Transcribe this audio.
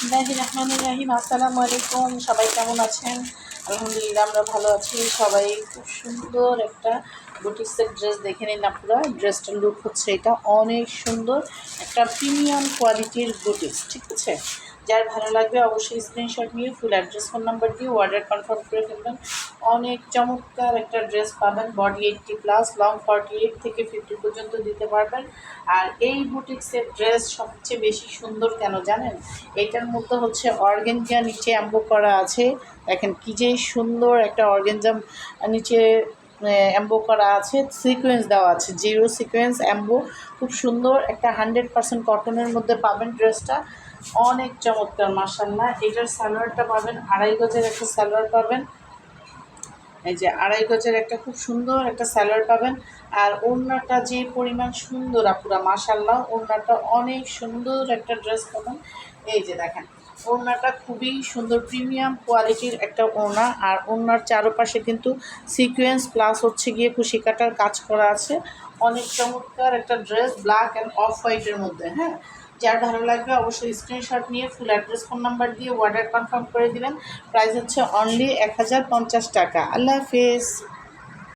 বিসমিল্লাহির রহমানির রহিম। আসসালামু আলাইকুম। সবাই কেমন আছেন? আলহামদুলিল্লাহ আমরা ভালো আছি সবাই। খুব সুন্দর একটা বুটিক্সের ড্রেস দেখে নিন আপনারা। ড্রেসটার লুক হচ্ছে এটা অনেক সুন্দর একটা প্রিমিয়াম কোয়ালিটির বুটিক্স, ঠিক আছে? যার ভালো লাগবে অবশ্যই স্ক্রিনশট নিয়ে ফুল অ্যাড্রেস ফোন নাম্বার দিয়ে অর্ডার কনফার্ম করে ফেলবেন। অনেক চমৎকার একটা ড্রেস পাবেন। বডি 80+, লং 48 থেকে 50 পর্যন্ত দিতে পারবেন। আর এই বুটিক্সের ড্রেস সবচেয়ে বেশি সুন্দর কেন জানেন? এটার মধ্যে হচ্ছে অর্গেঞ্জা নিচে অ্যাম্বো করা আছে। দেখেন কী যে সুন্দর একটা অর্গেঞ্জা নিচে অ্যাম্বো করা আছে, সিকোয়েন্স দেওয়া আছে, জিরো সিকোয়েন্স অ্যাম্বো। খুব সুন্দর একটা 100% কটনের মধ্যে পাবেন ড্রেসটা। অনেক চমৎকার মাশাআল্লাহ। এটার সালোয়ারটা পাবেন 2.5 গজের একটা সালোয়ার পাবেন। এই যে 2.5 গজের একটা খুব সুন্দর একটা সালোয়ার পাবেন। আর ওড়নাটা যে পরিমাণ সুন্দর আপুরা, মাশাআল্লাহ, ওড়নাটা অনেক সুন্দর একটা ড্রেস পাবেন। এই যে দেখেন ওড়নাটা খুবই সুন্দর, প্রিমিয়াম কোয়ালিটির একটা ওড়না। আর ওড়নার চারপাশে কিন্তু সিকোয়েন্স প্লাস হচ্ছে গিয়ে কুশি কাটার কাজ করা আছে। অনেক চমৎকার একটা ড্রেস, ব্ল্যাক অ্যান্ড অফ হোয়াইটের মধ্যে। হ্যাঁ, যার ভালো লাগবে অবশ্যই স্ক্রিনশট নিয়ে ফুল অ্যাড্রেস ফোন নাম্বার দিয়ে অর্ডার কনফার্ম করে দিবেন। প্রাইস হচ্ছে অনলি 1050 টাকা। আল্লাহ হাফেজ।